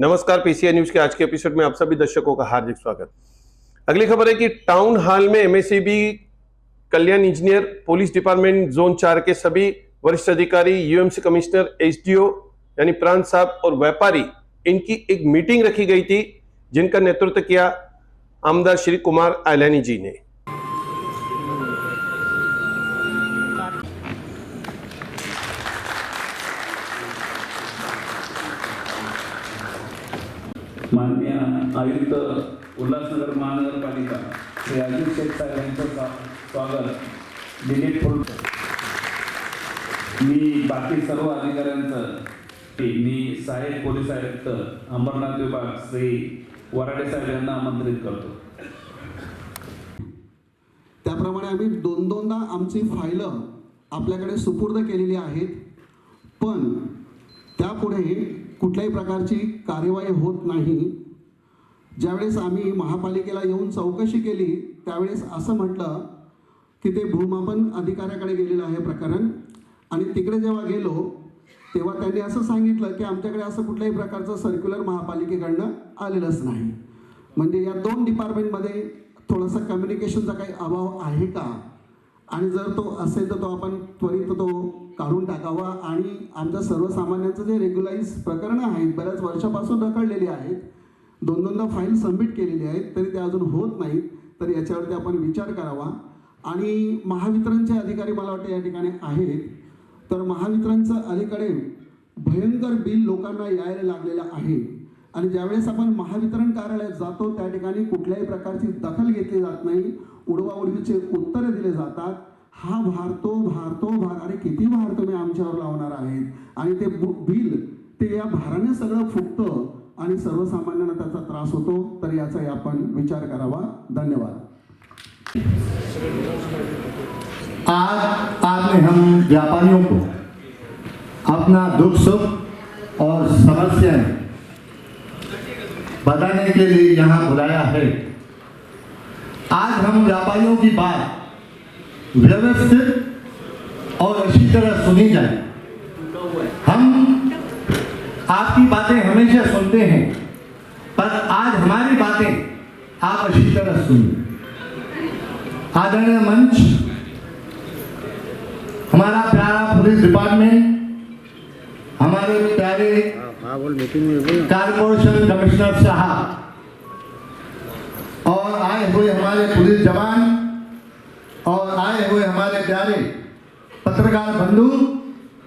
नमस्कार, PCI news के आज के एपिसोड में आप सभी दर्शकों का हार्दिक स्वागत। अगली खबर है कि टाउन हॉल में एमएसईबी, कल्याण इंजीनियर, पुलिस डिपार्टमेंट जोन 4 के सभी वरिष्ठ अधिकारी, यूएमसी कमिश्नर, एसडीओ यानी प्रांत साहब और व्यापारी, इनकी एक मीटिंग रखी गई थी जिनका नेतृत्व किया आमदार श्री कुमार आयलानी जी ने। माननीय आयुक्त उल्हासनगर महानगरपालिका श्री अजित शेख साहेब यांचं स्वागत डिलीट करून मी बाकी सर्व अधिकाऱ्यांचं मी सहाय्यक पोलीस आयुक्त अंबरनाथ विभाग श्री वराडे साहेब यांना आमंत्रित करतो। त्याप्रमाणे आम्ही दोनदा आमची फाइलं आपल्याकडे सुपूर्द केलेली आहेत, पण त्यापुढे कुठल्याही प्रकारची कार्यवाही होत नाही। ज्यावेळेस आम्ही महापालिकेला येऊन चौकशी केली त्यावेळेस असं म्हटलं की ते भूमापन अधिकाऱ्याकडे गेलेलं आहे प्रकरण, आणि तिकडे जेव्हा गेलो तेव्हा त्यांनी असं सांगितलं की आमच्याकडे असं कुठल्याही प्रकारचं सर्क्युलर महापालिकेकडनं आलेलंच नाही। म्हणजे या दोन डिपार्टमेंटमध्ये थोडंसं कम्युनिकेशनचा काही अभाव आहे का, आणि जर तो असेल तर तो आपण त्वरित तो काढून टाकावा। आणि आमच्या सर्वसामान्यांचं जे रेग्युलाइज प्रकरणं आहेत, बऱ्याच वर्षापासून रखडलेली आहेत, दोनदा फाईल सबमिट केलेली आहेत, तरी ते अजून होत नाहीत, तर याच्यावरती आपण विचार करावा। आणि महावितरणचे अधिकारी मला वाटतं या ठिकाणी आहेत, तर महावितरणचं अलीकडे भयंकर बिल लोकांना यायला लागलेलं आहे, आणि ज्यावेळेस आपण महावितरण कार्यालयात जातो त्या ठिकाणी कुठल्याही प्रकारची दखल घेतली जात नाही, उडवाउडवीचे उत्तरे दिले जातात। हा भार तो भार, अरे किती भार तुम्ही आमच्यावर लावणार आहेत, आणि ते बिल ते या भाराने सगळं फुटतं आणि सर्वसामान्यांना त्याचा त्रास होतो, तर याचा आपण विचार करावा। धन्यवाद। आज हम व्यापारियों को अपना दुख सुख और समस्याएं बताने के लिए यहाँ बुलाया है। आज हम व्यापारियों की बात व्यवस्थित और अच्छी तरह सुनी जाए। हम आपकी बातें हमेशा सुनते हैं, पर आज हमारी बातें आप अच्छी तरह सुनिए। आदरणीय मंच, हमारा प्यारा पुलिस डिपार्टमेंट, हमारे प्यारे कारपोरेशन कमिश्नर साहब और आए हुए हमारे पुलिस जवान और आए हुए हमारे प्यारे पत्रकार बंधु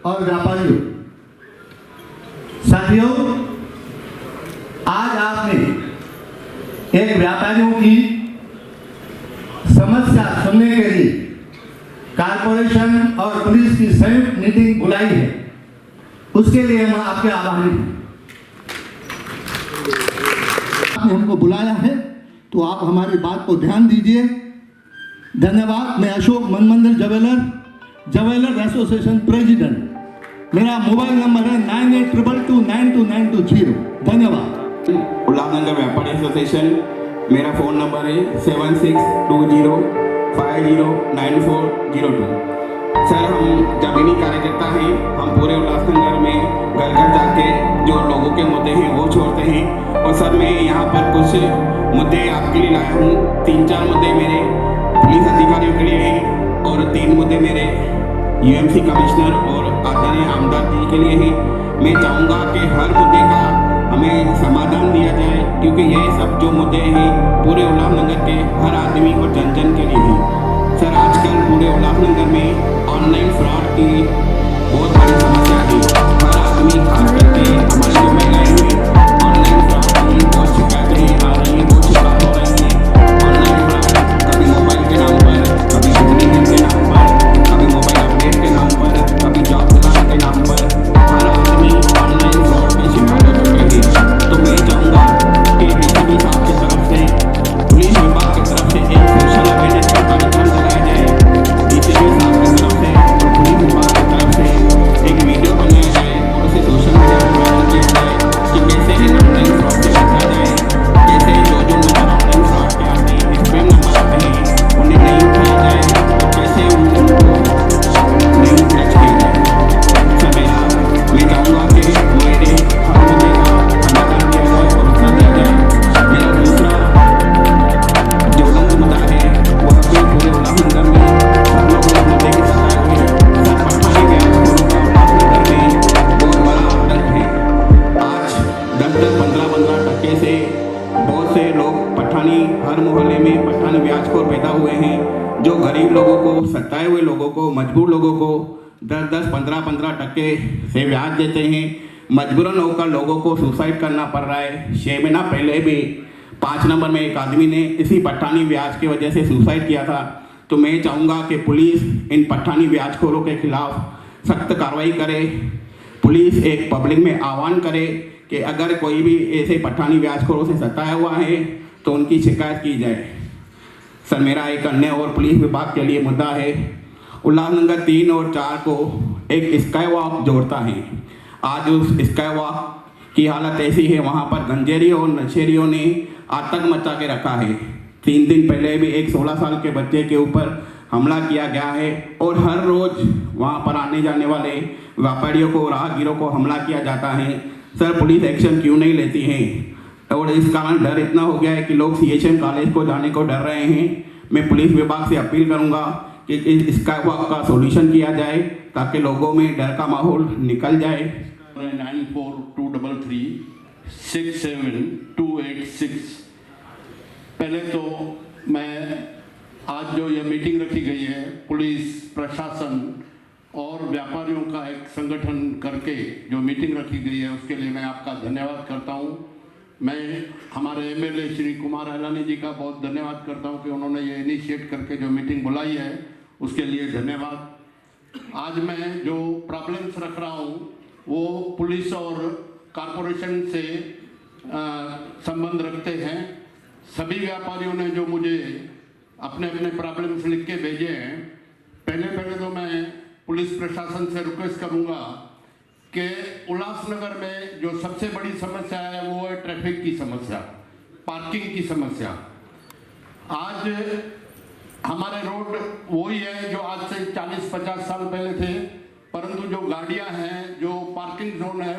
और व्यापारियों, साथियों, आज आपने एक व्यापारियों की समस्या सुनने के लिए कारपोरेशन और पुलिस की संयुक्त मीटिंग बुलाई है, उसके लिए हम आपके आभारी हैं। आपने हमको बुलाया है तो आप हमारी बात को ध्यान दीजिए। धन्यवाद। मैं अशोक मनमंदिर ज्वेलर एसोसिएशन प्रेसिडेंट। मेरा मोबाइल नंबर है 9822292920। धन्यवाद। उल्लासनगर व्यापारी एसोसिएशन, मेरा फ़ोन नंबर है 7620509402। सर, हम जमीनी कार्यकर्ता हैं। हम पूरे उल्लासनगर में घर घर जाके जो लोगों के मुद्दे हैं वो छोड़ते हैं। और सर, मैं यहाँ पर कुछ मुद्दे आपके लिए लाया हूँ। 3-4 मुद्दे मेरे पुलिस अधिकारियों के लिए हैं और 3 मुद्दे मेरे यूएमसी कमिश्नर और आदरणीय आमदार जी के लिए हैं। मैं चाहूँगा कि हर मुद्दे का हमें समाधान दिया जाए, क्योंकि ये सब जो मुद्दे हैं पूरे उल्लासनगर के हर आदमी और जन जन के लिए हैं। सर, आजकल पूरे उल्लासनगर में ऑनलाइन फ्रॉड की बहुत बड़ी समस्या है। हर आदमी, खास करके हमारी जो महिलाएं हैं, ऑनलाइन फ्रॉड की बहुत शिकायतें आ रही हैं, बहुत शिकायत हो रही हैं। ऑनलाइन फ्रॉड कभी मोबाइल के नाम पर, कभी बिजली बिल के नाम पर, कभी मोबाइल अपडेट के नाम पर, कभी जॉब तलाश के नाम पर हर आदमी ऑनलाइन फ्रॉड की शिकार हो चुके हैं। तो मैं चाहूँगा कि डीसीपी साहब की तरफ से, पुलिस विभाग की तरफ से एक सोशल अवेयरनेस का कार्यक्रम चलाया जाए। डीसीपी साहब की तरफ से और पुलिस विभाग की तरफ से एक लोगों को, सताए हुए लोगों को, मजबूर लोगों को 10-10, 15-15% से ब्याज देते हैं। मजबूरन होकर लोगों को सुसाइड करना पड़ रहा है। 6 महीना पहले भी 5 नंबर में एक आदमी ने इसी पट्टानी ब्याज की वजह से सुसाइड किया था। तो मैं चाहूँगा कि पुलिस इन पट्टानी ब्याजखोरों के खिलाफ सख्त कार्रवाई करे। पुलिस एक पब्लिक में आह्वान करे कि अगर कोई भी ऐसे पट्टानी ब्याजखोरों से सताया हुआ है तो उनकी शिकायत की जाए। सर, मेरा एक अन्य और पुलिस विभाग के लिए मुद्दा है। उल्लासनगर 3 और 4 को एक स्काई वॉक जोड़ता है। आज उस स्काई वॉक की हालत ऐसी है, वहाँ पर गंजेरियों और नशेरियों ने आतंक मचा के रखा है। 3 दिन पहले भी एक 16 साल के बच्चे के ऊपर हमला किया गया है और हर रोज़ वहाँ पर आने जाने वाले व्यापारियों को, राहगीरों को हमला किया जाता है। सर, पुलिस एक्शन क्यों नहीं लेती है? और इस कारण डर इतना हो गया है कि लोग CHM कॉलेज को जाने को डर रहे हैं। मैं पुलिस विभाग से अपील करूंगा कि इस स्काई वॉक का सॉल्यूशन किया जाए ताकि लोगों में डर का माहौल निकल जाए। 94-233-67286। पहले तो मैं आज जो ये मीटिंग रखी गई है, पुलिस प्रशासन और व्यापारियों का एक संगठन करके जो मीटिंग रखी गई है, उसके लिए मैं आपका धन्यवाद करता हूं। मैं हमारे MLA श्री कुमार अलानी जी का बहुत धन्यवाद करता हूं कि उन्होंने ये इनिशिएट करके जो मीटिंग बुलाई है, उसके लिए धन्यवाद। आज मैं जो प्रॉब्लम्स रख रहा हूं वो पुलिस और कॉरपोरेशन से संबंध रखते हैं। सभी व्यापारियों ने जो मुझे अपने अपने प्रॉब्लम्स लिख के भेजे हैं, पहले तो मैं पुलिस प्रशासन से रिक्वेस्ट करूंगा कि उल्लासनगर में जो सबसे बड़ी समस्या है वो है ट्रैफिक की समस्या, पार्किंग की समस्या। आज हमारे रोड वही है जो आज से 40-50 साल पहले थे, परंतु जो गाड़ियां हैं, जो पार्किंग जोन है,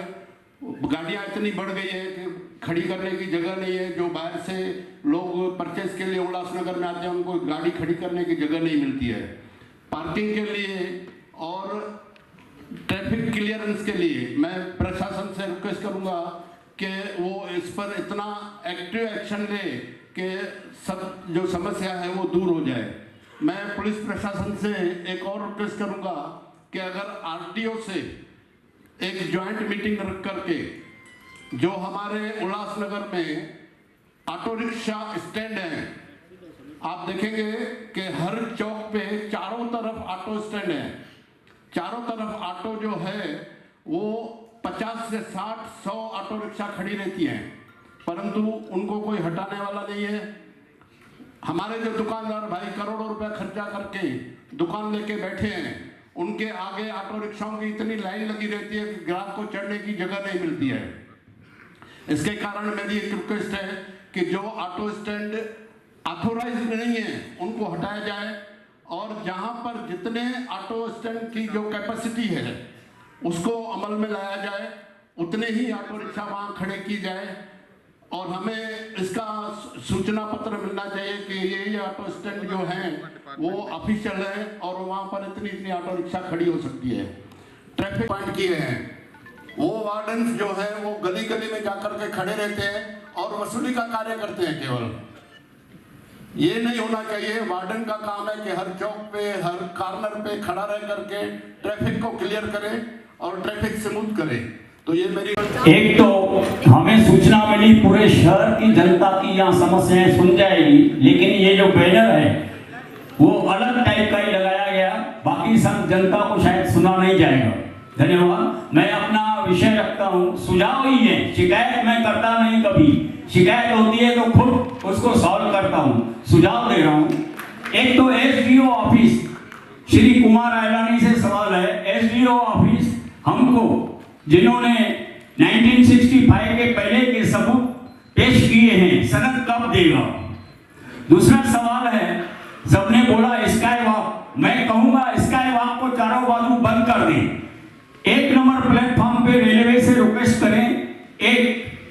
गाड़ियां इतनी बढ़ गई है कि खड़ी करने की जगह नहीं है। जो बाहर से लोग परचेज के लिए उल्लासनगर में आते हैं, उनको गाड़ी खड़ी करने की जगह नहीं मिलती है। पार्किंग के लिए और ट्रैफिक क्लियरेंस के लिए मैं प्रशासन से रिक्वेस्ट करूंगा कि वो इस पर इतना एक्टिव एक्शन ले कि सब जो समस्या है वो दूर हो जाए। मैं पुलिस प्रशासन से एक और रिक्वेस्ट करूंगा कि अगर RTO से एक जॉइंट मीटिंग रख करके जो हमारे उल्लासनगर में ऑटो रिक्शा स्टैंड है, आप देखेंगे कि हर चौक पे चारों तरफ ऑटो स्टैंड है। चारों तरफ ऑटो जो है वो 50 से 60-100 ऑटो रिक्शा खड़ी रहती हैं, परंतु उनको कोई हटाने वाला नहीं है। हमारे जो दुकानदार भाई करोड़ों रुपए खर्चा करके दुकान लेके बैठे हैं, उनके आगे ऑटो रिक्शाओं की इतनी लाइन लगी रहती है कि ग्राहक को चढ़ने की जगह नहीं मिलती है। इसके कारण मेरी एक रिक्वेस्ट है कि जो ऑटो स्टैंड ऑथोराइज्ड नहीं है उनको हटाया जाए और जहां पर जितने ऑटो स्टैंड की जो कैपेसिटी है उसको अमल में लाया जाए, उतने ही ऑटो रिक्शा वहां खड़े की जाए। और हमें इसका सूचना पत्र मिलना चाहिए कि ये ऑटो स्टैंड जो है वो ऑफिशियल है और वहां पर इतनी ऑटो रिक्शा खड़ी हो सकती है। ट्रैफिक पॉइंट किए हैं, वो वार्डन्स जो है वो गली गली में जाकर के खड़े रहते हैं और वसूली का कार्य करते हैं। केवल ये नहीं होना चाहिए। वार्डन का काम है कि हर चौक पे, हर कॉर्नर पे खड़ा रह करके ट्रैफिक को क्लियर करे और ट्रैफिक स्मूथ करे। तो ये मेरी एक तो हमें सूचना मिली पूरे शहर की जनता की यहाँ समस्याएं सुन जाएगी, लेकिन ये जो बैनर है वो अलग टाइप का ही लगाया गया, बाकी सब जनता को शायद सुना नहीं जाएगा। धन्यवाद। मैं अपना विषय रखता हूँ, सुझाव ही है, शिकायत मैं करता नहीं। कभी शिकायत होती है तो खुद उसको सॉल्व करता हूँ, सुझाव दे रहा हूँ। एक तो SDO ऑफिस, श्री कुमार अलानी से सवाल है। SDO ऑफिस हमको जिन्होंने 1965 के पहले के सबूत पेश किए हैं, सनद कब देगा? दूसरा सवाल है, सबने बोला स्काई वॉक, मैं कहूंगा स्काई वॉक को चारों बाजू बंद कर दें। 1 नंबर प्लेटफॉर्म पे रेलवे से रिक्वेस्ट करें, एक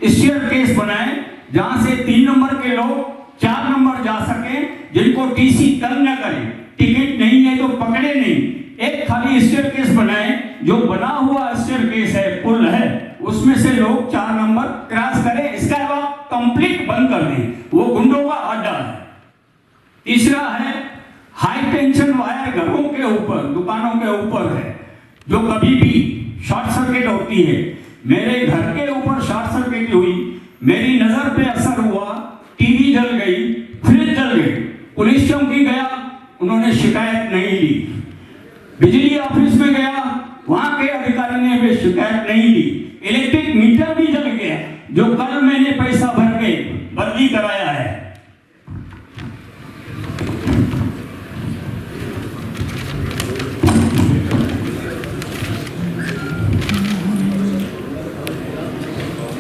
स्टेयरकेस बनाएं जहां से 3 नंबर के लोग 4 नंबर जा सकें, जिनको TC तंग न करें, टिकट नहीं है तो पकड़े नहीं। एक खाली स्टेयरकेस बनाएं, जो बना हुआ स्टेयरकेस है, पुल है, उसमें से लोग 4 नंबर क्रॉस करें। स्काई वॉक कंप्लीट बंद कर दें, वो गुंडों का अड्डा है। तीसरा है, हाई टेंशन वायर घरों के ऊपर, दुकानों के ऊपर है, जो कभी भी शॉर्ट सर्किट होती है। मेरे घर के ऊपर शॉर्ट सर्किट हुई, मेरी नजर पे असर हुआ, टीवी जल गई, फ्रिज जल गई। पुलिस चौकी गया, उन्होंने शिकायत नहीं ली। बिजली ऑफिस में गया, वहां के अधिकारी ने भी शिकायत नहीं ली। इलेक्ट्रिक मीटर भी जल गया, जो कल मैंने पैसा भर के बदली कराया है।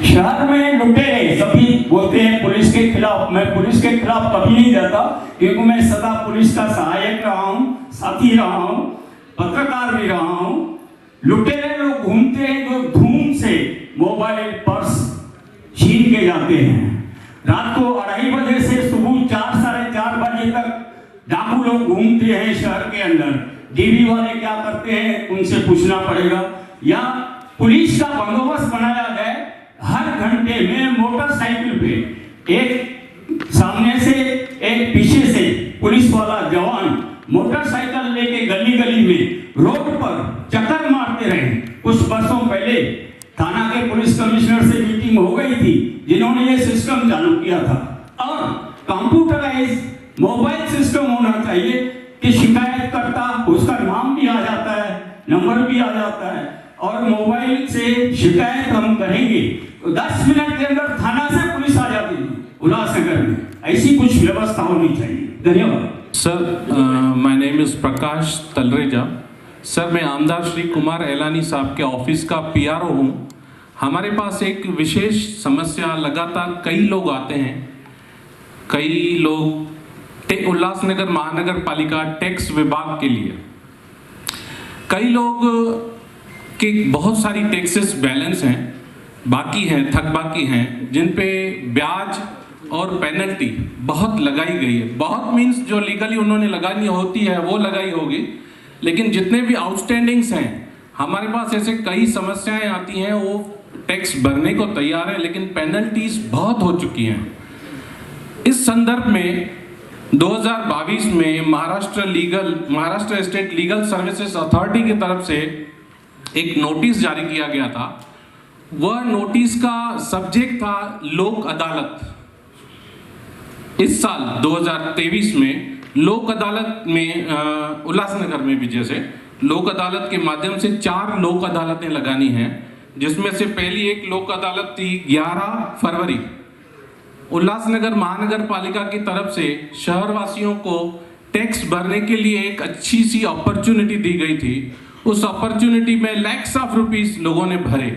शहर में लुटेरे सभी बोलते हैं पुलिस के खिलाफ। मैं पुलिस के खिलाफ कभी नहीं जाता, क्योंकि मैं सदा पुलिस का सहायक रहा हूं, साथी रहा हूं, पत्रकार भी रहा हूं। लुटेरे लोग घूमते हैं जो धूम से मोबाइल पर्स छीन के जाते हैं। रात को 2:30 बजे से सुबह 4 साढ़े 4 बजे तक डाकू लोग घूमते हैं शहर के अंदर। डीबी वाले क्या करते हैं उनसे पूछना पड़ेगा। या पुलिस का बंदोबस्त बनाया गया, हर घंटे में मोटरसाइकिल पे एक सामने से एक पीछे से पुलिस वाला जवान मोटरसाइकिल लेके गली गली में रोड पर चक्कर मारते रहे। कुछ वर्षों पहले थाना के पुलिस कमिश्नर से मीटिंग हो गई थी, जिन्होंने ये सिस्टम चालू किया था। और कंप्यूटराइज मोबाइल सिस्टम होना चाहिए कि शिकायत करता उसका नाम भी आ जाता है, नंबर भी आ जाता है, और मोबाइल से शिकायत हम करेंगे तो 10 मिनट के अंदर थाना से पुलिस आ जाती है उल्लासनगर में। ऐसी कुछ व्यवस्था होनी चाहिए। धन्यवाद। Sir, my name is Prakash Talreja. Sir, मैं आमदार श्री कुमार एलानी साहब के ऑफिस का PRO हूँ। हमारे पास एक विशेष समस्या, लगातार कई लोग आते हैं, कई लोग उल्लासनगर महानगर पालिका टैक्स विभाग के लिए, कई लोग के बहुत सारी टैक्सेस बैलेंस हैं, बाकी हैं, थक बाकी हैं, जिन पे ब्याज और पेनल्टी बहुत लगाई गई है। बहुत मीन्स जो लीगली उन्होंने लगानी होती है वो लगाई होगी, लेकिन जितने भी आउटस्टैंडिंग्स हैं, हमारे पास ऐसे कई समस्याएं आती हैं। वो टैक्स भरने को तैयार है, लेकिन पेनल्टीज बहुत हो चुकी हैं। इस संदर्भ में 2022 में Maharashtra state legal services authority की तरफ से एक नोटिस जारी किया गया था। वह नोटिस का सब्जेक्ट था लोक अदालत। इस साल 2023 में लोक अदालत में उल्लासनगर में भी जैसे लोक अदालत के माध्यम से 4 लोक अदालतें लगानी हैं, जिसमें से पहली एक लोक अदालत थी 11 फरवरी। उल्लासनगर महानगर पालिका की तरफ से शहरवासियों को टैक्स भरने के लिए एक अच्छी सी अपॉर्चुनिटी दी गई थी। उस अपॉर्चुनिटी में लैक्स ऑफ रुपीस लोगों ने भरे,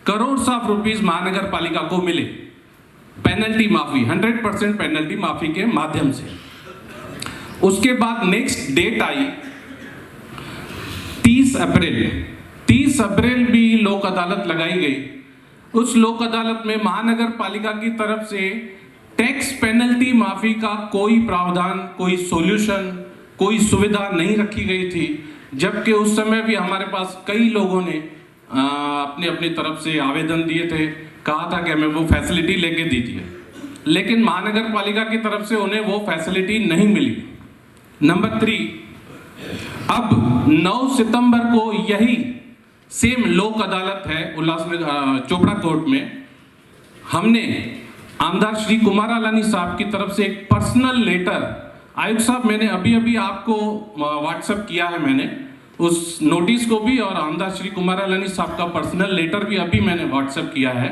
करोड़ ऑफ रुपीस महानगर पालिका को मिले पेनल्टी माफी, 100% पेनल्टी माफी के माध्यम से। उसके बाद नेक्स्ट डेट आई 30 अप्रैल भी लोक अदालत लगाई गई। उस लोक अदालत में महानगर पालिका की तरफ से टैक्स पेनल्टी माफी का कोई प्रावधान, कोई सॉल्यूशन, कोई सुविधा नहीं रखी गई थी, जबकि उस समय भी हमारे पास कई लोगों ने अपनी अपनी तरफ से आवेदन दिए थे, कहा था कि हमें वो फैसिलिटी लेके दीजिए, लेकिन महानगर पालिका की तरफ से उन्हें वो फैसिलिटी नहीं मिली। नंबर 3, अब 9 सितंबर को यही सेम लोक अदालत है उल्लासनगर चोपड़ा कोर्ट में। हमने आमदार श्री कुमार एलानी साहब की तरफ से एक पर्सनल लेटर, आयुक्त साहब मैंने अभी आपको व्हाट्सएप किया है, मैंने उस नोटिस को भी, और आमदार श्री कुमार एलानी साहब का पर्सनल लेटर भी अभी मैंने व्हाट्सएप किया है,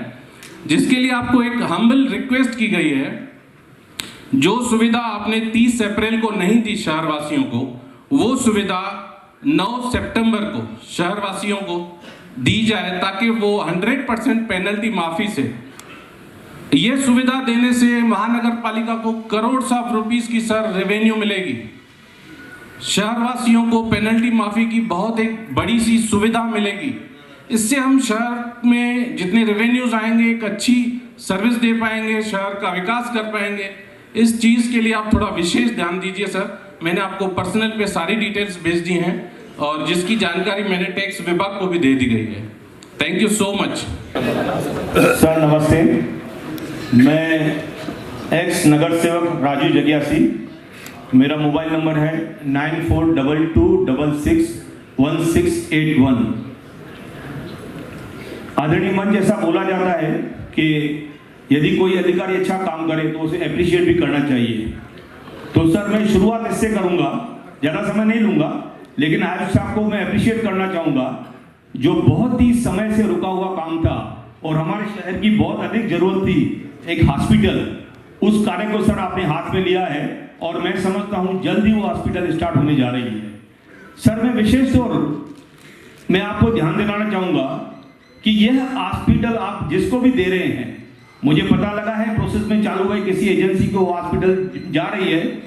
जिसके लिए आपको एक हम्बल रिक्वेस्ट की गई है। जो सुविधा आपने 30 अप्रैल को नहीं दी शहरवासियों को, वो सुविधा 9 सितंबर को शहरवासियों को दी जाए, ताकि वो 100% पेनल्टी माफी से, ये सुविधा देने से महानगर पालिका को करोड़ ऑफ रुपीस की सर रेवेन्यू मिलेगी। शहरवासियों को पेनल्टी माफी की बहुत एक बड़ी सी सुविधा मिलेगी। इससे हम शहर में जितने रेवेन्यूज आएंगे एक अच्छी सर्विस दे पाएंगे, शहर का विकास कर पाएंगे। इस चीज़ के लिए आप थोड़ा विशेष ध्यान दीजिए सर। मैंने आपको पर्सनल पे सारी डिटेल्स भेज दी हैं, और जिसकी जानकारी मैंने टैक्स विभाग को भी दे दी गई है। Thank you so much. Sir नमस्ते, मैं एक्स नगर सेवक राजू जगियासी मेरा मोबाइल नंबर है 9422661681। आदरणीय मंच, ऐसा बोला जाता है कि यदि कोई अधिकारी अच्छा काम करे तो उसे अप्रिशिएट भी करना चाहिए। तो सर मैं शुरुआत इससे करूंगा, ज़्यादा समय नहीं लूंगा, लेकिन आयुष साहब को मैं अप्रिशिएट करना चाहूँगा जो बहुत ही समय से रुका हुआ काम था और हमारे शहर की बहुत अधिक जरूरत थी एक हॉस्पिटल, उस कार्य को सर आपने हाथ में लिया है और मैं समझता हूँ जल्द ही वो हॉस्पिटल स्टार्ट होने जा रही है। सर मैं विशेष तौर मैं आपको ध्यान दिलाना चाहूँगा कि यह हॉस्पिटल आप जिसको भी दे रहे हैं, मुझे पता लगा है प्रोसेस में चालू है, किसी एजेंसी को हॉस्पिटल जा रही है,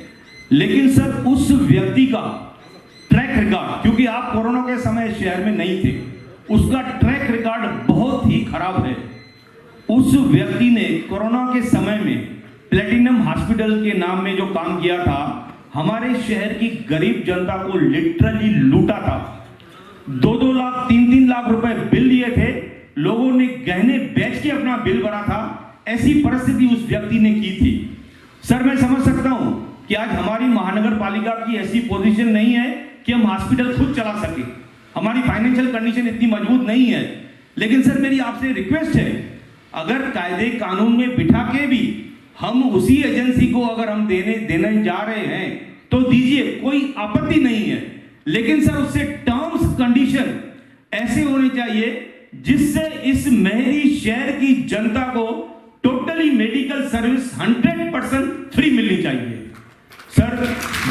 लेकिन सर उस व्यक्ति का ट्रैक रिकॉर्ड, क्योंकि आप कोरोना के समय शहर में नहीं थे, उसका ट्रैक रिकॉर्ड बहुत ही खराब है। उस व्यक्ति ने कोरोना के समय में प्लेटिनम हॉस्पिटल के नाम में जो काम किया था, हमारे शहर की गरीब जनता को लिटरली लूटा था। 2-2 लाख 3-3 लाख रुपए बिल लिए थे, लोगों ने गहने बेच के अपना बिल भरा था। ऐसी परिस्थिति उस व्यक्ति ने की थी। सर मैं समझ सकता हूं कि आज हमारी महानगर पालिका की ऐसी पोजीशन नहीं है कि हम हॉस्पिटल खुद चला सके, हमारी फाइनेंशियल कंडीशन इतनी मजबूत नहीं है। लेकिन सर मेरी आपसे रिक्वेस्ट है, अगर कायदे कानून में बिठा के भी हम उसी एजेंसी को अगर हम देने जा रहे हैं तो दीजिए, कोई आपत्ति नहीं है, लेकिन सर उससे टर्म्स कंडीशन ऐसे होने चाहिए जिससे इस मेहरी शहर की जनता को टोटली मेडिकल सर्विस 100% फ्री मिलनी चाहिए। सर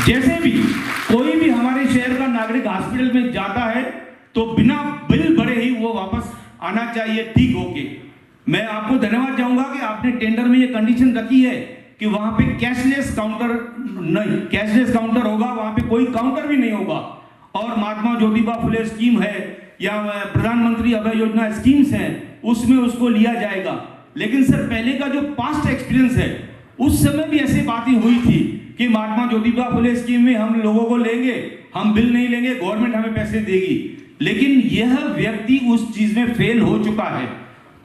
जैसे भी कोई भी हमारे शहर का नागरिक हॉस्पिटल में जाता है तो बिना बिल भरे ही वो वापस आना चाहिए ठीक होके। मैं आपको धन्यवाद चाहूंगा कि आपने टेंडर में ये कंडीशन रखी है कि वहां पे कैशलेस काउंटर नहीं, कैशलेस काउंटर होगा, वहां पे कोई काउंटर भी नहीं होगा। और महात्मा ज्योतिबा फुले स्कीम है या प्रधानमंत्री अभय योजना स्कीम्स हैं, उसमें उसको लिया जाएगा। लेकिन सर पहले का जो पास्ट एक्सपीरियंस है, उस समय भी ऐसी बातें हुई थी कि महात्मा ज्योतिबा फुले स्कीम में हम लोगों को लेंगे, हम बिल नहीं लेंगे, गवर्नमेंट हमें पैसे देगी। लेकिन यह व्यक्ति उस चीज में फेल हो चुका है,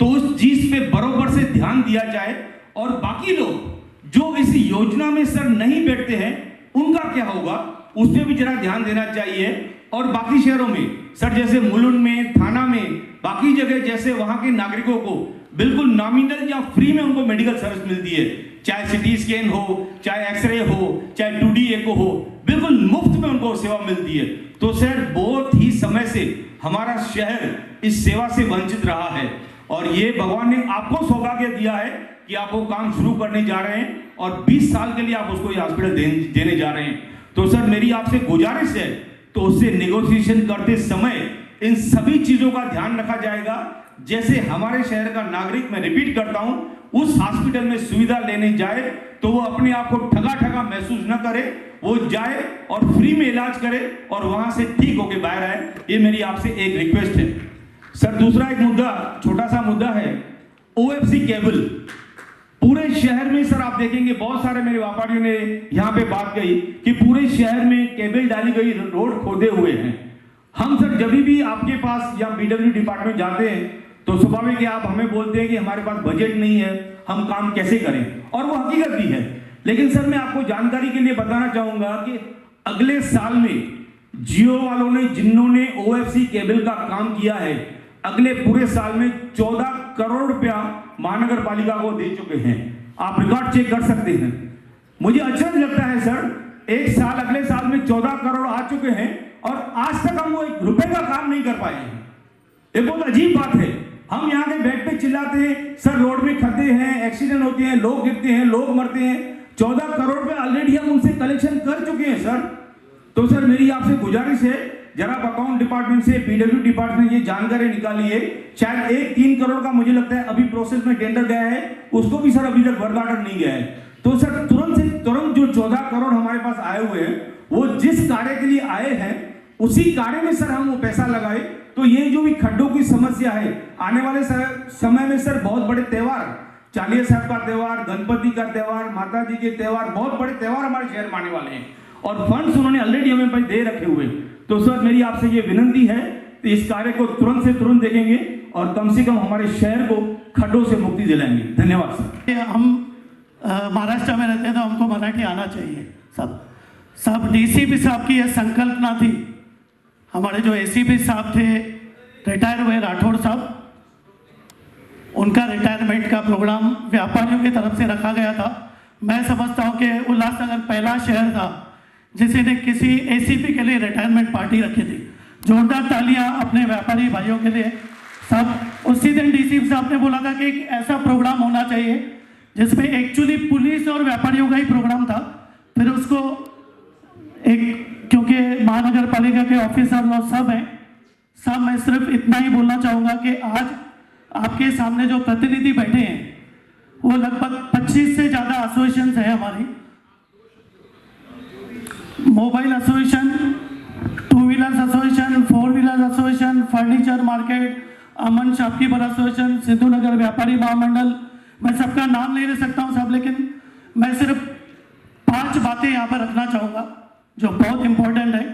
तो उस चीज पे बरोबर से ध्यान दिया जाए। और बाकी लोग जो इस योजना में सर नहीं बैठते हैं, उनका क्या होगा, उस पर भी जरा ध्यान देना चाहिए। और बाकी शहरों में सर जैसे मुलुंड में, थाना में, बाकी जगह जैसे वहां के नागरिकों को बिल्कुल नॉमिनल या फ्री में उनको मेडिकल सर्विस मिलती है, चाहे सिटी स्कैन हो, चाहे एक्सरे हो, चाहे 2D एको हो, बिल्कुल मुफ्त में उनको सेवा मिलती है। तो सर बहुत ही समय से हमारा शहर इस सेवा से वंचित रहा है और ये भगवान ने आपको सौभाग्य दिया है कि आप वो काम शुरू करने जा रहे हैं और 20 साल के लिए आप उसको ये हॉस्पिटल देने जा रहे हैं। तो सर मेरी आपसे गुजारिश है, तो उससे नेगोशिएशन करते समय इन सभी चीजों का ध्यान रखा जाएगा। जैसे हमारे शहर का नागरिक, मैं रिपीट करता हूं, उस हॉस्पिटल में सुविधा लेने जाए तो वो अपने आप को ठगा महसूस न करे, वो जाए और फ्री में इलाज करे और वहां से ठीक होके बाहर आए। ये मेरी आपसे एक रिक्वेस्ट है। सर दूसरा एक मुद्दा, छोटा सा मुद्दा है, OFC केबल। पूरे शहर में सर आप देखेंगे बहुत सारे मेरे व्यापारियों ने यहाँ पे बात कही कि पूरे शहर में केबल डाली गई, रोड खोदे हुए हैं। हम सर जब भी आपके पास या BW डिपार्टमेंट जाते हैं तो स्वाभाविक है आप हमें बोलते हैं कि हमारे पास बजट नहीं है, हम काम कैसे करें, और वो हकीकत भी है। लेकिन सर मैं आपको जानकारी के लिए बताना चाहूंगा कि अगले साल में जियो वालों ने, जिन्होंने OFC केबल का काम किया है, अगले पूरे साल में 14 करोड़ रुपया महानगर पालिका को दे चुके हैं। आप रिकॉर्ड चेक कर सकते हैं। मुझे अच्छा लगता है सर, एक साल अगले साल में 14 करोड़ आ चुके हैं और आज तक हम वो 1 रुपए का काम नहीं कर पाए हैं। ये बहुत अजीब बात है। हम यहाँ के बेड पे चिल्लाते हैं सर रोड में खड्डे हैं, एक्सीडेंट होते हैं, लोग गिरते हैं, लोग मरते हैं। 14 करोड़ रुपए ऑलरेडी हम उनसे कलेक्शन कर चुके हैं सर। तो सर मेरी आपसे गुजारिश है, जरा अकाउंट डिपार्टमेंट से, BW डिपार्टमेंट ये जानकारी निकालिए। शायद 3 करोड़ का मुझे लगता है अभी प्रोसेस में टेंडर गया है, उसको भी सर अभी तक वर्क ऑर्डर नहीं गया है। तो सर तुरंत से तुरंत जो 14 करोड़ हमारे पास आए हुए हैं, वो जिस कार्य के लिए आए हैं उसी कार्य में सर हम वो पैसा लगाए तो ये जो भी खड्डों की समस्या है, आने वाले समय में सर बहुत बड़े त्योहार, चालीहा साहब का त्योहार, गणपति का त्योहार, माता जी के त्योहार, बहुत बड़े त्योहार हमारे शहर में आने वाले हैं और फंड्स उन्होंने ऑलरेडी हमें भाई दे रखे हुए। तो सर मेरी आपसे ये विनती है कि इस कार्य को तुरंत से तुरंत देखेंगे और कम से कम हमारे शहर को खड्डों से मुक्ति दिलाएंगे। धन्यवाद सर। हम महाराष्ट्र में रहते हैं तो हमको मराठी आना चाहिए सब। सब डीसीपी साहब की यह संकल्पना थी। हमारे जो एसीपी साहब थे रिटायर हुए राठौड़ साहब, उनका रिटायरमेंट का प्रोग्राम व्यापारियों की तरफ से रखा गया था। मैं समझता हूं कि उल्लासनगर पहला शहर था जिसने किसी एसीपी के लिए रिटायरमेंट पार्टी रखी थी। जोरदार तालियां अपने व्यापारी भाइयों के लिए। सब उसी दिन डीसीपी साहब ने बोला था कि एक ऐसा प्रोग्राम होना चाहिए जिसमें एक्चुअली पुलिस और व्यापारियों का ही प्रोग्राम था। फिर उसको एक, क्योंकि महानगर पालिका के ऑफिसर लोग सब हैं, सब मैं सिर्फ इतना ही बोलना चाहूँगा कि आज आपके सामने जो प्रतिनिधि बैठे हैं वो लगभग 25 से ज़्यादा एसोसिएशन है हमारी। Mobile association, two wheelers association, four wheeler association, furniture market, Aman shopkeeper association, Sidhu Nagar व्यापारी महामंडल। मैं सबका नाम नहीं ले सकता हूँ सब, लेकिन मैं सिर्फ 5 बातें यहाँ पर रखना चाहूँगा जो बहुत इम्पोर्टेंट है।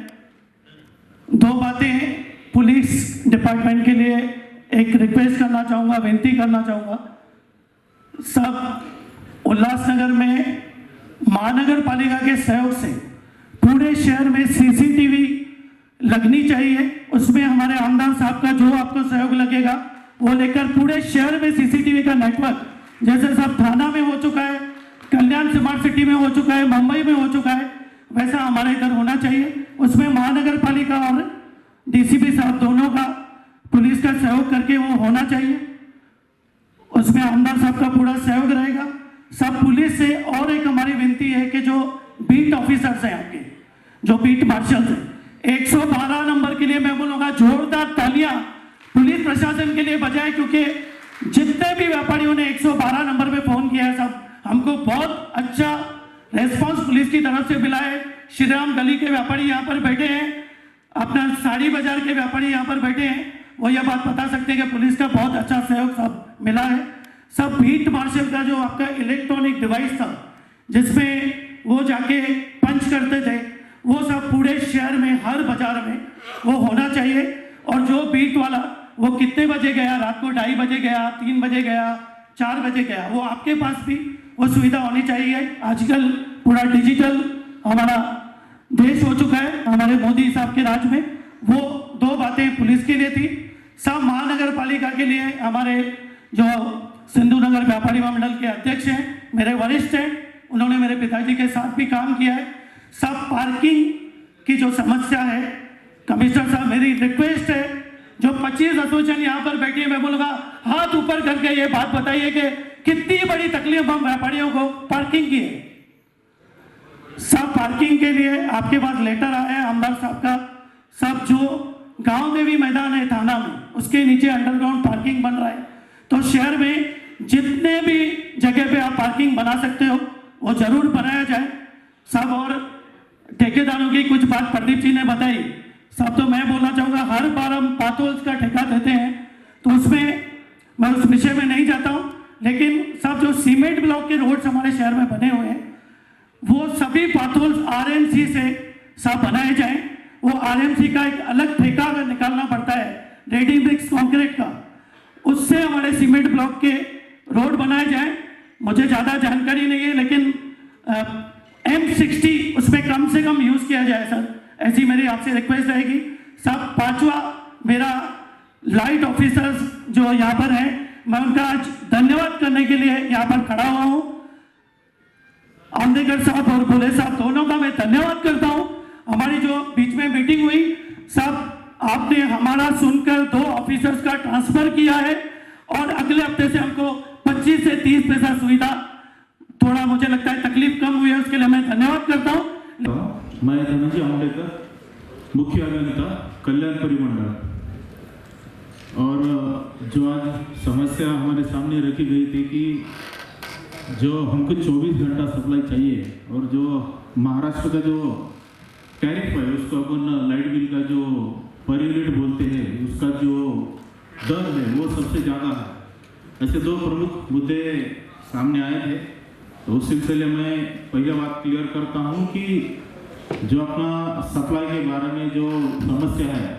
2 बातें पुलिस डिपार्टमेंट के लिए एक रिक्वेस्ट करना चाहूँगा, विनती करना चाहूँगा। सब उल्लासनगर में महानगर पालिका के सहयोग से पूरे शहर में सीसीटीवी लगनी चाहिए। उसमें हमारे आमदार साहब का जो आपको सहयोग लगेगा वो लेकर पूरे शहर में सीसीटीवी का नेटवर्क, जैसे सब थाना में हो चुका है, कल्याण स्मार्ट सिटी में हो चुका है, मुंबई में हो चुका है, वैसा हमारे इधर होना चाहिए। उसमें महानगर पालिका और डीसीपी साहब दोनों का, पुलिस का सहयोग करके वो होना चाहिए। उसमें आमदार साहब का पूरा सहयोग रहेगा। सब पुलिस से और एक हमारी विनती है कि जो बीट ऑफिसर्स हैं आपके, जो बीट मार्शल्स हैं, 112 नंबर के लिए मैं बोलूँगा जोरदार तालियां पुलिस प्रशासन के लिए बजाए, क्योंकि जितने भी व्यापारियों ने 112 नंबर पे फ़ोन किया है, सब हमको बहुत अच्छा रेस्पॉन्स पुलिस की तरफ से मिला है। श्री राम गली के व्यापारी यहाँ पर बैठे हैं, अपना साड़ी बाजार के व्यापारी यहाँ पर बैठे हैं, वो यह बात बता सकते हैं कि पुलिस का बहुत अच्छा सहयोग सब मिला है। सब बीट मार्शल का जो आपका इलेक्ट्रॉनिक डिवाइस था जिसमें वो जाके पंच करते थे, वो सब पूरे शहर में हर बाजार में वो होना चाहिए। और जो बीट वाला वो कितने बजे गया, रात को 2:30 बजे गया, 3 बजे गया, 4 बजे गया, वो आपके पास भी वो सुविधा होनी चाहिए। आजकल पूरा डिजिटल हमारा देश हो चुका है हमारे मोदी साहब के राज में। वो 2 बातें पुलिस के लिए थी। सब महानगर पालिका के लिए हमारे जो सिंधु नगर व्यापारी मंडल के अध्यक्ष हैं, मेरे वरिष्ठ हैं, उन्होंने मेरे पिताजी के साथ भी काम किया है। सब पार्किंग की जो समस्या है, कमिश्नर साहब मेरी रिक्वेस्ट है, जो 25 एसोसिएशन यहाँ पर बैठी है, मैं बोलूँगा हाथ ऊपर करके ये बात बताइए कि कितनी बड़ी तकलीफ हम व्यापारियों को पार्किंग की है। सब पार्किंग के लिए आपके पास लेटर आया है आमदार साहब का। सब जो गांव में भी मैदान है थाना में, उसके नीचे अंडरग्राउंड पार्किंग बन रहा है। तो शहर में जितने भी जगह पे आप पार्किंग बना सकते हो वो जरूर बनाया जाए सब। और ठेकेदारों की कुछ बात प्रदीप जी ने बताई सब, तो मैं बोलना चाहूँगा हर बार हम पाथोल्स का ठेका देते हैं, तो उसमें मैं उस विषय में नहीं जाता हूँ, लेकिन सब जो सीमेंट ब्लॉक के रोड्स हमारे शहर में बने हुए हैं वो सभी पाथोल्स आरएमसी से सब बनाए जाएं। वो आरएमसी का एक अलग ठेका निकालना पड़ता है रेडी मिक्स कंक्रीट का, उससे हमारे सीमेंट ब्लॉक के रोड बनाए जाएं। मुझे ज़्यादा जानकारी नहीं है, लेकिन M60 उसमें कम से कम यूज़ किया जाए सर, ऐसी मेरी आपसे रिक्वेस्ट रहेगी। सब 5वां मेरा लाइट ऑफिसर्स जो यहाँ पर हैं, मैं उनका आज धन्यवाद करने के लिए यहाँ पर खड़ा हुआ हूँ। आमदेकर साहब और भोले साहब दोनों का मैं धन्यवाद करता हूँ। हमारी जो बीच में मीटिंग हुई, सब आपने हमारा सुनकर 2 ऑफिसर्स का ट्रांसफर किया है और अगले हफ्ते से हमको 25 से 30 पैसा सुविधा, थोड़ा मुझे लगता है तकलीफ कम हुई है, उसके लिए मैं धन्यवाद करता हूँ। मैं धनंजय आमडेकर, मुख्य अभियंता कल्याण परिमंडल। और जो आज समस्या हमारे सामने रखी गई थी कि जो हमको 24 घंटा सप्लाई चाहिए और जो महाराष्ट्र का जो टैरिफ है उसको अपन लाइट बिल का जो पर यूनिट बोलते हैं उसका जो दर है वो सबसे ज़्यादा है। ऐसे 2 प्रमुख मुद्दे सामने आए थे, तो उस सिलसिले में पहले बात क्लियर करता हूँ कि जो अपना सप्लाई के बारे में जो समस्या है,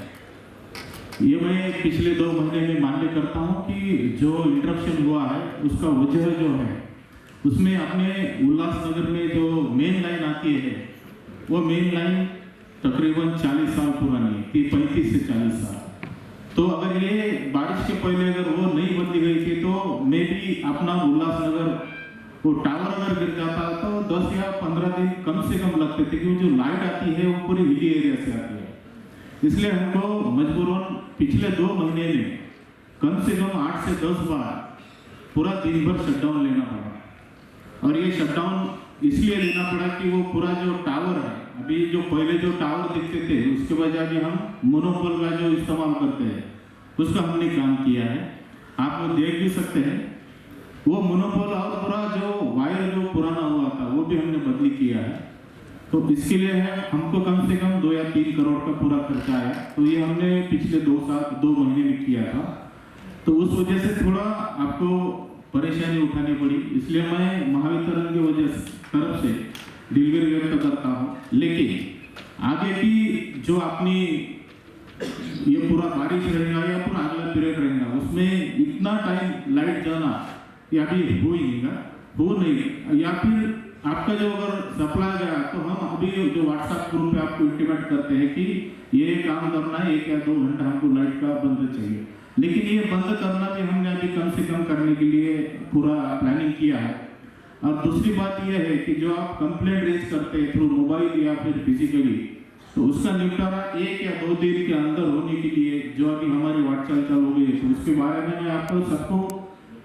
ये मैं पिछले 2 महीने में मान्य करता हूँ कि जो इंटरप्शन हुआ है उसका वजह जो है उसमें अपने उल्लासनगर में जो मेन लाइन आती है वो मेन लाइन तकरीबन 40 साल पुरानी है, 35 से 40 साल। तो अगर ये बारिश के पहले अगर वो नहीं बदली गई थी तो मे भी अपना उल्लासनगर वो टावर अगर गिर जाता तो 10 या 15 दिन कम से कम लगते थे, क्योंकि जो लाइट आती है वो पूरी हिली एरिया से आती है। इसलिए हमको मजबूरन पिछले 2 महीने में कम से कम 8 से 10 बार पूरा दिन भर शटडाउन लेना पड़ा। और ये शटडाउन इसलिए लेना पड़ा कि वो पूरा जो टावर है, अभी जो पहले जो टावर दिखते थे उसके बजाय भी हम मोनोपोल का जो इस्तेमाल करते हैं उसका हमने काम किया है। आप लोग देख भी सकते हैं वो मोनोपोल और पूरा जो वायर जो पुराना हुआ था वो भी हमने बदली किया है। तो इसके लिए है हमको कम से कम 2 या 3 करोड़ का पूरा खर्चा आया। तो ये हमने पिछले 2 महीने में किया था। तो उस वजह से थोड़ा आपको परेशानी उठानी पड़ी, इसलिए मैं महावितरण की वजह तरफ से दिलगिरी व्यक्त करता हूँ। लेकिन आगे की जो अपनी ये पूरा बारिश रहेगा या पूरा अगला पीरियड रहेगा उसमें इतना टाइम लाइट जाना या अभी हो ही नहीं, या फिर आपका जो अगर सप्लाई गया तो हम अभी जो व्हाट्सएप ग्रुप पे आपको इंटीमेट करते हैं कि ये काम करना है, 1 या 2 घंटा हमको लाइट का बंद चाहिए। लेकिन ये बंद करना भी हमने अभी कम से कम करने के लिए पूरा प्लानिंग किया है। और दूसरी बात यह है कि जो आप कंप्लेंट रेज करते हैं थ्रू मोबाइल या फिर फिजिकली, तो उसका निपटारा 1 या 2 दिन के अंदर होने के लिए जो अभी हमारी व्हाट्सएप चालू हो गई है, तो उसके बारे में मैं आपको सबको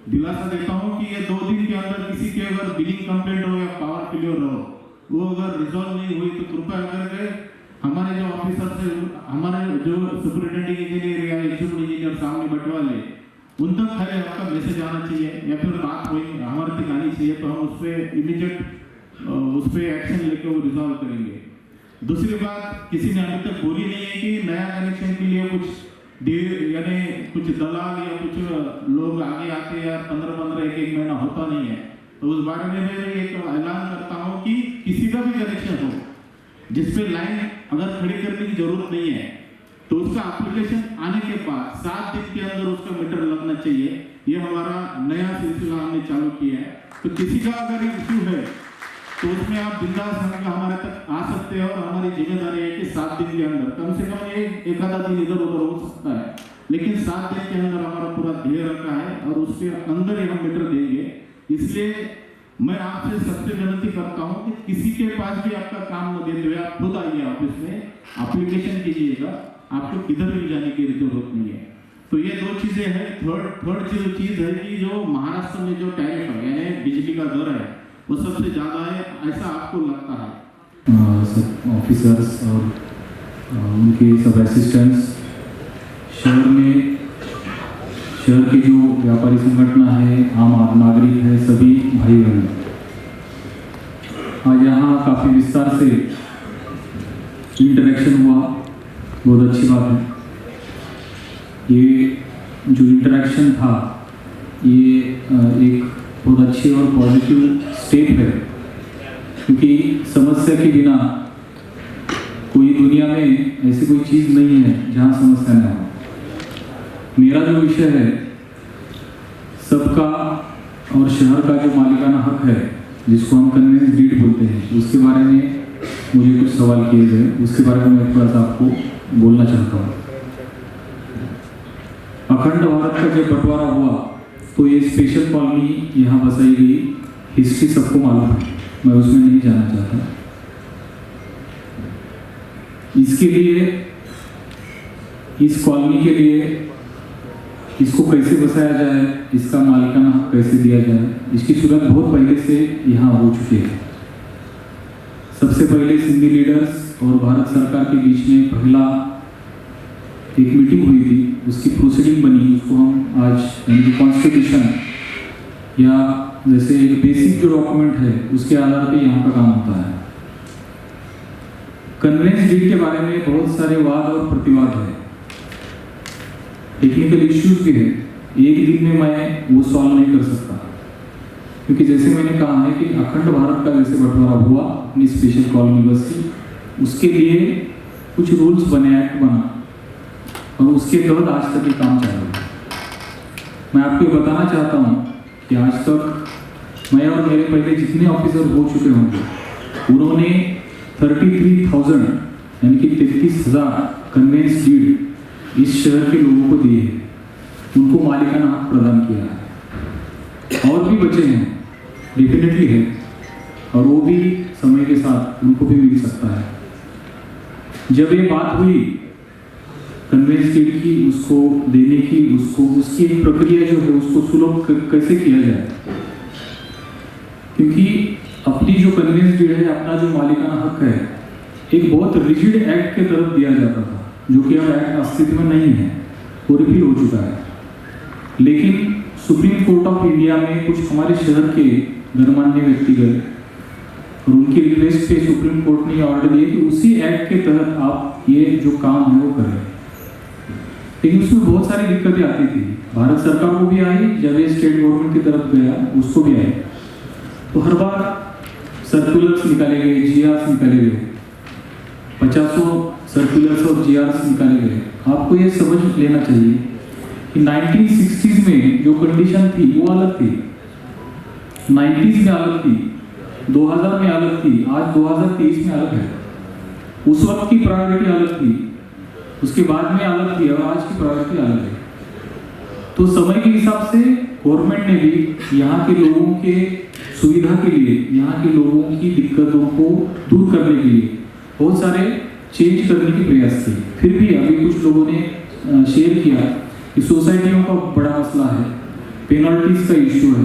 दिलासा देता हूं कि ये 2 दिन के अंदर किसी के अगर बिलिंग कंप्लेंट हो या पावर फेलियर हो, वो अगर रिजॉल्व नहीं हुई तो कृपया करके हमारे जो ऑफिसर से, हमारे जो सुपरिटेंडिंग इंजीनियर या एग्जीक्यूटिव इंजीनियर सामने बैठे वाले, उन तक खाली आपका मैसेज आना चाहिए या फिर बात हुई हमारे तक आनी चाहिए, तो हम उस पर इमीडिएट उस पर एक्शन लेके वो रिजॉल्व करेंगे। दूसरी बात, किसी ने अभी तक बोली नहीं है कि नया कनेक्शन के लिए कुछ यानी कुछ दलाल या कुछ लोग आगे आते हैं, 15-15 1 महीना होता नहीं है। तो उस बारे में मैं एक ऐलान करता हूं कि किसी का भी कनेक्शन हो जिसपे लाइन अगर खड़ी करने की जरूरत नहीं है तो उसका एप्लीकेशन आने के बाद 7 दिन के अंदर उसका मीटर लगना चाहिए। ये हमारा नया सिलसिला हमने चालू किया है। तो किसी का अगर इश्यू है तो उसमें आप बिंदास हमारे तक आ सकते हैं, और हमारी जिम्मेदारी है कि 7 दिन के अंदर, कम से कम ये 1 आधा दिन इधर उधर हो सकता है, लेकिन 7 दिन के अंदर हमारा पूरा ध्येय रखा है और उसके अंदर ही हम मीटर देंगे। इसलिए मैं आपसे सबसे विनती करता हूं कि किसी के पास भी आपका काम न देते हुए आप खुद आइए ऑफिस में, एप्लीकेशन कीजिएगा, आपको किधर भी जाने की जरूरत नहीं है। तो ये 2 चीजें हैं। थर्ड चीज है कि जो महाराष्ट्र में जो टैरिफ है यानी बिजली का दर है वो सबसे ज्यादा है, ऐसा आपको लगता है? सब ऑफिसर्स और उनके सब असिस्टेंट्स, शहर के जो व्यापारी संगठन है, आम नागरिक है, सभी भाई बहन, आज यहाँ काफ़ी विस्तार से इंटरेक्शन हुआ, बहुत अच्छी बात है। ये जो इंटरेक्शन था ये एक बहुत अच्छी और पॉजिटिव स्टेप है, क्योंकि समस्या के बिना कोई दुनिया में ऐसी कोई चीज़ नहीं है जहाँ समस्या न हो। मेरा जो विषय है सबका और शहर का जो मालिकाना हक है, जिसको हम कन्वेंस डीड बोलते हैं, उसके बारे में मुझे कुछ सवाल किए गए, उसके बारे में मैं थोड़ा सा आपको बोलना चाहता हूँ। अखंड भारत का जब बंटवारा हुआ तो ये स्पेशल कॉलोनी यहाँ बसाई गई, हिस्ट्री सबको मालूम है, मैं उसमें नहीं जाना चाहता। इसके लिए, इस कॉलोनी के लिए इसको कैसे बसाया जाए, इसका मालिकाना हक कैसे दिया जाए, इसकी शुरुआत बहुत पहले से यहाँ हो चुकी है। सबसे पहले सिंधी लीडर्स और भारत सरकार के बीच में पहला एक मीटिंग हुई थी, उसकी प्रोसीडिंग बनी, उसको हम आज कॉन्स्टिट्यूशन या जैसे एक बेसिक जो डॉक्यूमेंट है उसके आधार पे यहाँ का काम होता है। कन्वेंस डीड के बारे में बहुत सारे वाद और प्रतिवाद है, टेक्निकल इश्यूज भी है। एक दिन में मैं वो सॉल्व नहीं कर सकता, क्योंकि जैसे मैंने कहा है कि अखंड भारत का जैसे बंटवारा हुआ अपनी स्पेशल कॉलोनी बस्ती, उसके लिए कुछ रूल्स बने, एक्ट बना, और उसके तहत आज तक ये काम चालू है। मैं आपको बताना चाहता हूँ कि आज तक मैं और मेरे पहले जितने ऑफिसर हो चुके होंगे, उन्होंने 33,000 यानी कि 33,000 कन्वेंस डीड इस शहर के लोगों को दिए हैं, उनको मालिकाना हक प्रदान किया है। और भी बचे हैं, डेफिनेटली है, और वो भी समय के साथ उनको भी मिल सकता है। जब ये बात हुई कन्वेंस डीड की, उसको देने की, उसकी एक प्रक्रिया जो है उसको सुलभ कैसे किया जाए, क्योंकि अपनी जो कन्वेंस डीड है, अपना जो मालिकाना हक है, एक बहुत रिजिड एक्ट के तरफ दिया जाता था, जो कि अब एक्ट अस्तित्व में नहीं है, वो रिपील हो चुका है। लेकिन सुप्रीम कोर्ट ऑफ इंडिया में कुछ हमारे शहर के गणमान्य व्यक्तिगत और उनकी रिक्वेस्ट पे सुप्रीम कोर्ट ने ऑर्डर दिया कि उसी एक्ट के तहत आप ये जो काम है वो करें। लेकिन उसमें बहुत सारी दिक्कतें आती थी, भारत सरकार को भी आई, जब ये स्टेट गवर्नमेंट की तरफ गया उसको भी आई। तो हर बार सर्कुलर्स निकाले गए, जीआरस निकाले गए, 50 सर्कुलर्स और जीआरस निकाले गए। आपको ये समझ लेना चाहिए कि 1960s में जो कंडीशन थी वो अलग थी, 90s में अलग थी, 2000 में अलग थी, आज 2023 में अलग है। उस वक्त की प्रायोरिटी अलग थी, उसके बाद में अलग थी, और आज की प्रायोरिटी अलग है। तो समय के हिसाब से गवर्नमेंट ने भी यहाँ के लोगों के सुविधा के लिए, यहाँ के लोगों की दिक्कतों को दूर करने के लिए बहुत सारे चेंज करने की प्रयास की। फिर भी अभी कुछ लोगों ने शेयर किया कि सोसाइटियों का बड़ा मसला है, पेनल्टीज का इश्यू है,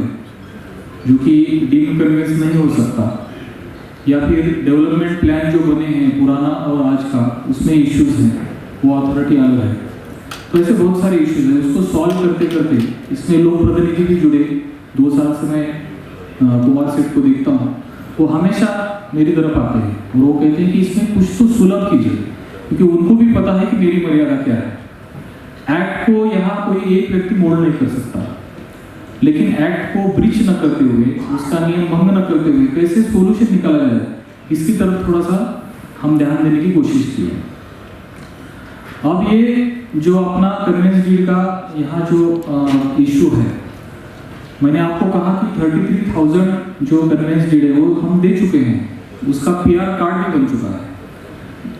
जो कि डीम कन्वेंस नहीं हो सकता, या फिर डेवलपमेंट प्लान जो बने हैं पुराना और आज का, उसमें इश्यूज हैं, वो अथॉरिटी अलग है। तो ऐसे बहुत सारे इश्यूज हैं, उसको सॉल्व करते करते इसमें लोक प्रतिनिधि भी जुड़े। 2 साल से मैं कुमार सेठ को देखता हूँ, वो हमेशा मेरी तरफ आते हैं और वो कहते हैं कि इसमें कुछ तो सुलभ कीजिए, क्योंकि उनको भी पता है कि मेरी मर्यादा क्या है। एक्ट को यहाँ कोई एक व्यक्ति मोड़ नहीं कर सकता, लेकिन एक्ट को ब्रीच न करते हुए, उसका नियम भंग न करते हुए कैसे सोल्यूशन निकाला जाए, इसकी तरफ थोड़ा सा हम ध्यान देने की कोशिश की है। अब ये जो अपना कन्वेंस डीड का यहाँ जो इशू है, मैंने आपको कहा कि 33,000 जो कन्वेंस डीड है वो हम दे चुके हैं, उसका पीआर कार्ड भी बन चुका है।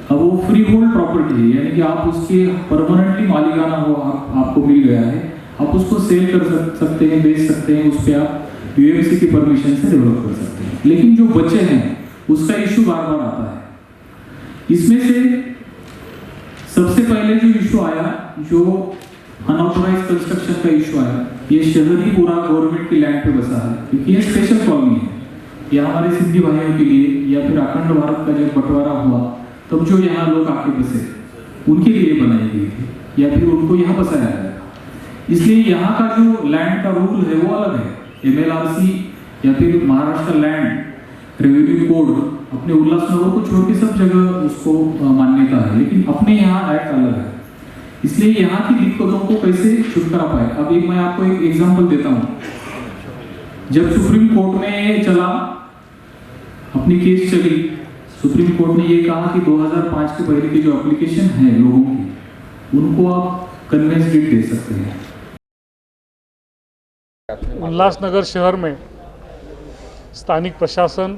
अब वो फ्री होल्ड प्रॉपर्टी है, यानी कि आप उसके परमानेंटली मालिकाना हो, आपको मिल गया है, आप उसको सेल कर सकते हैं, बेच सकते हैं, उस पर आप यूएमसी की परमिशन से डेवलप कर सकते हैं। लेकिन जो बचे हैं उसका इशू बार बार आता है। इसमें से सबसे पहले जो इशू आया, जो अनऑथोराइज कंस्ट्रक्शन का इशू आया, ये शहर ही पूरा गवर्नमेंट की लैंड पे बसा है, क्योंकि ये स्पेशल कॉलोनी है। यह हमारे सिंधी भाइयों के लिए, या फिर अखंड भारत का जब बंटवारा हुआ तब जो यहाँ लोग आके बसे, उनके लिए बनाई गई थी, या फिर उनको यहाँ बसाया गया। इसलिए यहाँ का जो लैंड का रूल है वो अलग है। MLRC या फिर महाराष्ट्र लैंड रेवेन्यू कोड अपने उल्लासनगर को छोड़ के सब जगह उसको मान्यता है, लेकिन अपने यहाँ एक्ट अलग है। इसलिए यहाँ की दिक्कतों को कैसे छुटकारा पाए। अब मैं आपको एक एग्जांपल देता हूँ। जब सुप्रीम कोर्ट में चला, अपनी केस चली, सुप्रीम कोर्ट ने ये कहा कि 2005 के पहले की जो एप्लीकेशन है लोगों की, उनको आप कन्वेंस डीड दे सकते हैं। उल्लासनगर शहर में स्थानिक प्रशासन,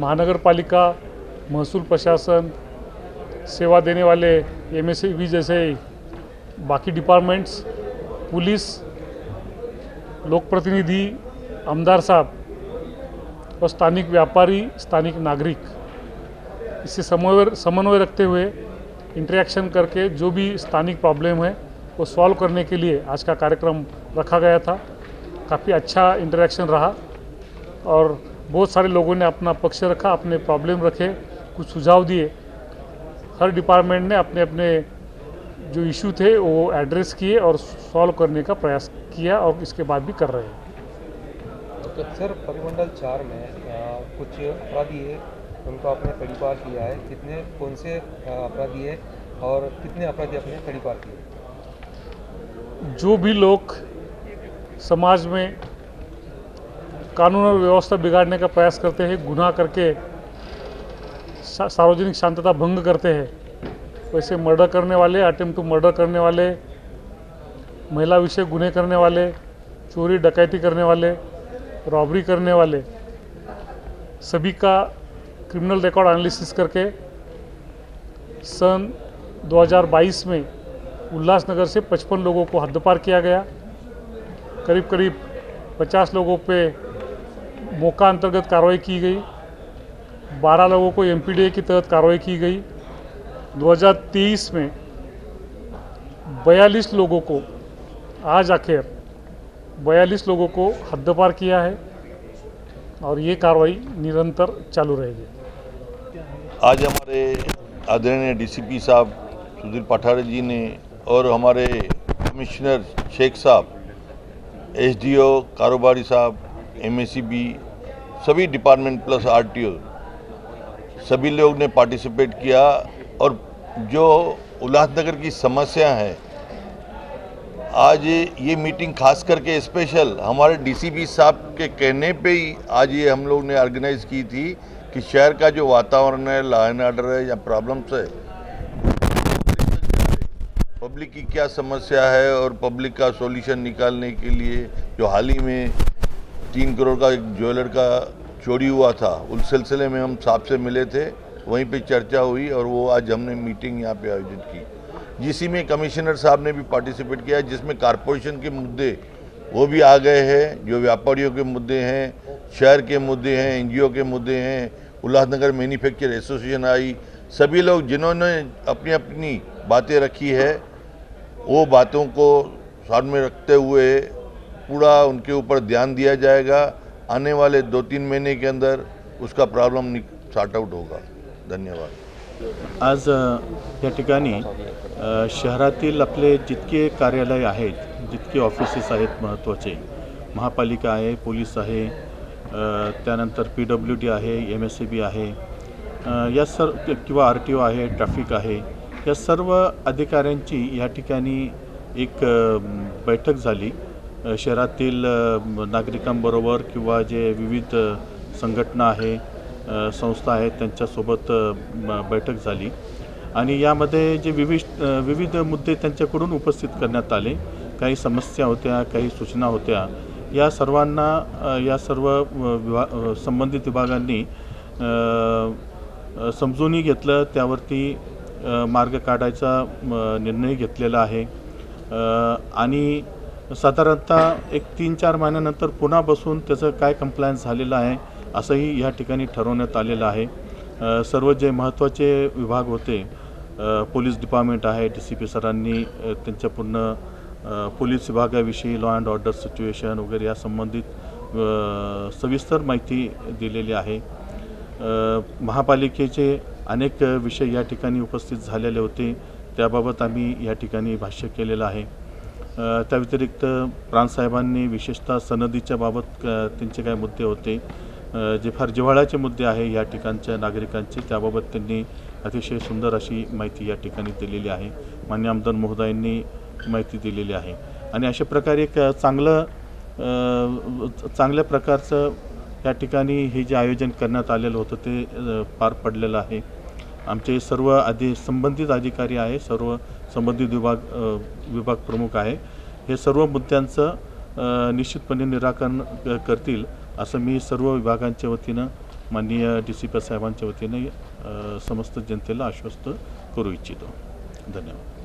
महानगर पालिका, महसूल प्रशासन, सेवा देने वाले MSEB जैसे बाकी डिपार्टमेंट्स, पुलिस, लोक प्रतिनिधि, आमदार साहब और स्थानिक व्यापारी, स्थानिक नागरिक, इससे समन्वय रखते हुए इंटरेक्शन करके जो भी स्थानिक प्रॉब्लम है वो सॉल्व करने के लिए आज का कार्यक्रम रखा गया था। काफ़ी अच्छा इंटरेक्शन रहा और बहुत सारे लोगों ने अपना पक्ष रखा, अपने प्रॉब्लम रखे, कुछ सुझाव दिए। हर डिपार्टमेंट ने अपने अपने जो इशू थे वो एड्रेस किए और सॉल्व करने का प्रयास किया और इसके बाद भी कर रहे हैं। तो सर, परिमंडल 4 में कुछ अपराधी है, उनको आपने तड़ीपार किया है, कितने कौन से अपराधी है और कितने अपराधी अपने तड़ीपार किए? जो भी लोग समाज में कानून और व्यवस्था बिगाड़ने का प्रयास करते हैं, गुनाह करके सार्वजनिक शांतता भंग करते हैं, वैसे मर्डर करने वाले, अटेम्प्ट टू मर्डर करने वाले, महिला विषय गुनाह करने वाले, चोरी डकैती करने वाले, रॉबरी करने वाले, सभी का क्रिमिनल रिकॉर्ड एनालिसिस करके सन 2022 में उल्लासनगर से 55 लोगों को हद्दपार किया गया। करीब करीब 50 लोगों पे मौका अंतर्गत कार्रवाई की गई। 12 लोगों को MPDA के तहत कार्रवाई की गई। 2023 में 42 लोगों को, आज आखिर 42 लोगों को हद्दपार किया है और ये कार्रवाई निरंतर चालू रहेगी। आज हमारे आदरणीय DCP साहब सुधीर पठारे जी ने और हमारे कमिश्नर शेख साहब, SDO कारोबारी साहब, MACB, सभी डिपार्टमेंट प्लस RTO सभी लोग ने पार्टिसिपेट किया और जो उल्लासनगर की समस्या है, आज ये मीटिंग खास करके स्पेशल हमारे DCP साहब के कहने पे ही आज ये हम लोग ने ऑर्गेनाइज की थी कि शहर का जो वातावरण है, लॉ एंड ऑर्डर है या प्रॉब्लम्स है, पब्लिक की क्या समस्या है और पब्लिक का सॉल्यूशन निकालने के लिए जो हाल ही में 3 करोड़ का एक ज्वेलर का चोरी हुआ था, उस सिलसिले में हम साहब से मिले थे, वहीं पे चर्चा हुई और वो आज हमने मीटिंग यहाँ पे आयोजित की, जिसी में कमिश्नर साहब ने भी पार्टिसिपेट किया, जिसमें कारपोरेशन के मुद्दे वो भी आ गए हैं, जो व्यापारियों के मुद्दे हैं, शहर के मुद्दे हैं, NGO के मुद्दे हैं, उल्लासनगर मैन्युफैक्चर एसोसिएशन आई, सभी लोग जिन्होंने अपनी अपनी बातें रखी है वो बातों को सामने रखते हुए पूरा उनके ऊपर ध्यान दिया जाएगा। आने वाले 2-3 महीने के अंदर उसका प्रॉब्लम सॉर्ट आउट होगा। धन्यवाद। आज या ठिकाणी शहरातील आपले जितके कार्यालय आहेत, जितके ऑफिसेस आहेत महत्त्वाचे, महापालिका आहे, पोलीस आहे, त्यानंतर PWD आहे, MACB आहे, या किंवा RTO आहे, ट्रॅफिक आहे, या सर्व अधिकाऱ्यांची या ठिकाणी एक बैठक झाली। शहरातील नागरिकांबरोबर किंवा जे विविध संघटना आहे, संस्था आहेत त्यांच्यासोबत बैठक झाली आणि यामध्ये जे विविध मुद्दे त्यांच्याकडून उपस्थित करण्यात आले, काही समस्या होत्या, काही सूचना होत्या, या सर्वांना या सर्व संबंधित विभागांनी समजून घेतलं, त्यावरती मार्ग काढायचा निर्णय घेतलेला आहे आणि साधारणतः एक 3-4 महिन्यानंतर पुन्हा बसून त्याचं काय कंप्लायन्स झालेलं आहे असंही या ठिकाणी ठरवण्यात आलेलं आहे। सर्व जे महत्त्वाचे विभाग होते, पोलीस डिपार्टमेंट आहे, DCP सरांनी त्यांच्या पूर्ण पोलीस विभागाविषयी लॉ अँड ऑर्डर सिच्युएशन वगैरे या संबंधित सविस्तर माहिती दिलेली आहे। महापालिकेचे अनेक विषय या ठिकाणी उपस्थित झालेले होते, त्याबाबत आम्ही या ठिकाणी भाष्य केलेलं आहे। त्या व्यतिरिक्त प्रांतसाहेबांनी विशेषतः सनदीच्या बाबत त्यांचे काय मुद्दे होते, जे फार जिव्हाळ्याचे मुद्दे आहे या ठिकाणच्या नागरिकांचे, त्याबाबत त्यांनी अतिशय सुंदर अशी माहिती या ठिकाणी दिलेली आहे। माननीय आमदार महोदयांनी माहिती दिलेली आहे आणि अशा प्रकारे एक चांगल्या प्रकारचं या ठिकाणी हे जे आयोजन करण्यात आलेलं होतं ते पार पडलेलं आहे। आमचे सर्व संबंधित अधिकारी आहे, सर्व संबंधित विभाग प्रमुख आहे, हे सर्व मुद्द्यांचं निश्चितपणे निराकरण करतील असं मी सर्व विभागांच्या वतीनं माननीय DCP साहेबांच्या वतीनं समस्त जनतेला आश्वस्त करू इच्छितो। धन्यवाद।